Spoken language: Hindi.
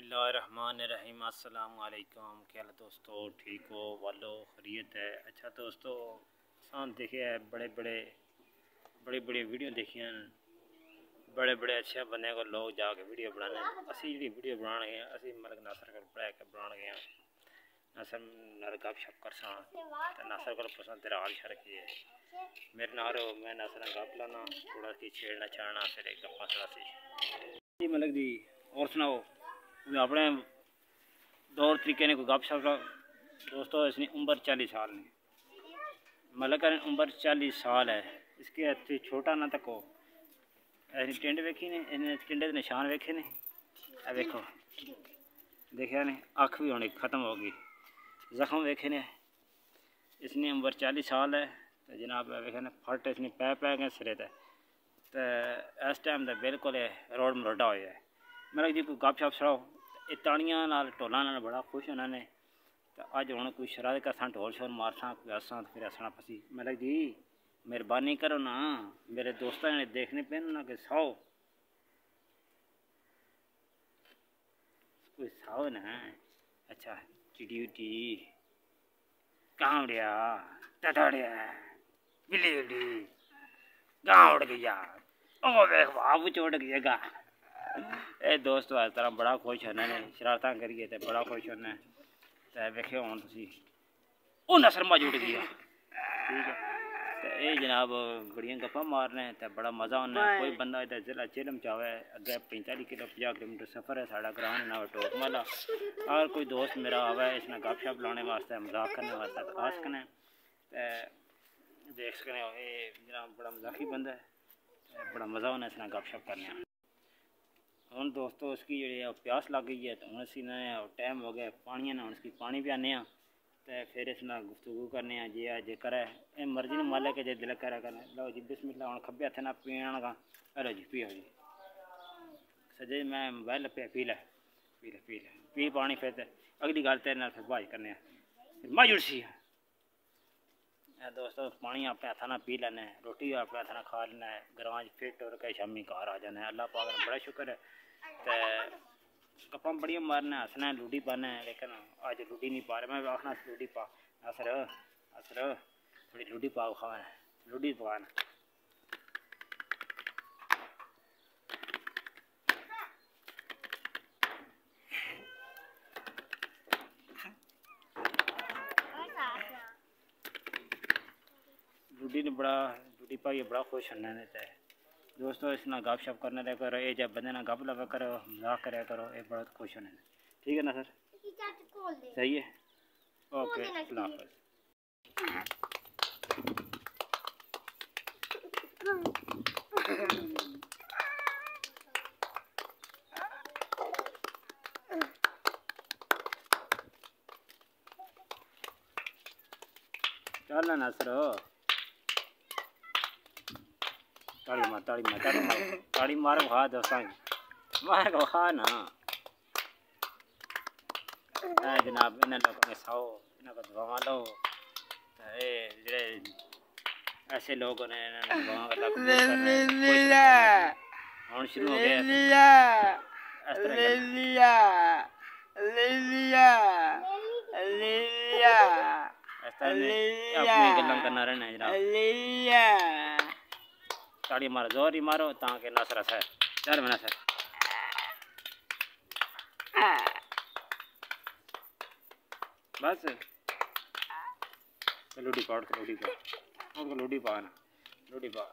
बिस्मिल्लाहिर्रहमानिर्रहीम। अस्सलाम वालेकुम। क्या हाल दोस्तों, ठीक हो वालो, खैरियत है। अच्छा दोस्तों, साम देखे है बड़े बड़े वीडियो देखिए, बड़े अच्छे बंदे को लोग जाके वीडियो बनाने, असी जी वीडियो बना गए असी मतलब नासर को बढ़ा के बना गए नासर नार गप शप कर सा नासर को पसंद तेरा हाल शर की है मेरे नारो मैं नासर गप लाना थोड़ा सी छेड़ना छाड़ना फिर एक गप्पा थोड़ा सी जी मलक दी। और सुनाओ अपने दौर तरीके ने कोई गप शप दोस्तों। इसकी उम्र 40 साल ने मलक उम्र 40 साल है। इसके हथ छोटा ना तको ऐसी टिंड वेखी ने इन्हें टिंडे के निशान वेखे ने देखो देखा ने अख भी होनी ख़त्म हो गई जख्म वेखे ने। इसकी उम्र 40 साल है तो जनाब वेखे ने फट इसने पै गए सिरे तो इस टाइम तो बिल्कुल रोड मरोडा हो है। मतलब जी कोई गप शप सड़ाओ तानियां नाल ढोलों नाल बड़ा खुश होना ने तो अज हूँ कोई शरारत करसा ढोल शोल मारसा कोई हसा फिर हसना फसी। मतलब जी मेहरबानी करो ना मेरे दोस्तों ने देखने पे ना कि सौ कोई सौ ना। अच्छा चिड़ी उड़ी कहाँ उड़िया टटड़िया बिल्ली उड़ी गाँव उड़ गया ओ देख बाबू चोट गएगा। ए दोस्त इस तरह बड़ा खुश होना ने शरारत करिए तो बड़ा खुश होना तो वेखियो हूँ तुम ओ नसर मज उड़ गया। ठीक है तो ये जनाब बड़ियां गप्पा मारने तो बड़ा मज़ा आना। कोई बंदा इधर जिला चिलम चावे अगे 45 किलो 50 किलोमीटर सफ़र है साढ़ा ग्रां ना टोक माला। और कोई दोस्त मेरा आवे इसने गप शप लाने वास्ते मजाक करने वास्ते तो आ सकने देख सकने ये जनाब बड़ा मजाकी बंदा है बड़ा मज़ा आना इसने गप शप करने। हूँ दोस्तों उसकी जी प्यास लग गई है तो हूँ असी टाइम हो गया पानी ना उसकी पानी पियाने तो फिर इस गुफ्तगू करने जे जे करे मर्जी ने मालिक जे दिल करा करना। लो जी बिस्मिल्लाह हूँ खब्बे हथे ना पीने का हेलो जी पियो जी सजे मैं मोबाइल पे पी ले पी पानी फिर अगली गल तेरे नाल फिर बाज करने फिर मज उड़सी दोस्तों। पानी अपने हथा ना पी लेना रोटी अपने हथा ना खा लेना ग्रां फिट और के शामी घर आ जाना। अल्लाह पाक ने बड़ा शुक्र है तो गप्पा बड़िया मारना हसना लूडी पाना लेकिन अज लूडी नहीं पा रहे। मैं आखना लूडी पा असर थोड़ी लूडी पा खाना लूडी पकाना लूडी ने बड़ा लूडी पाइए बड़ा खुश होना है दोस्तों। इस ना गप शप करने करो ये जब बंदे ना गप लगा करो मजाक कराया करो ये बहुत खुश होने। ठीक है ना सर सही है ओके अल्लाह हाफ़िज़। चल ना सर ताड़ी मार खा दोस्तों मार को खा ना जनाब इन्हें लोगों ने सौ इन्हें को दुआ लो जे ऐसे लोगों ने दुआ हूँ शुरू हो गया अपनी गल्लां करना रहना जनाब। ताड़ी मारो जोर ही मारो ताकि नसर है चल मैं नसर बस लूडी पा लूडी पा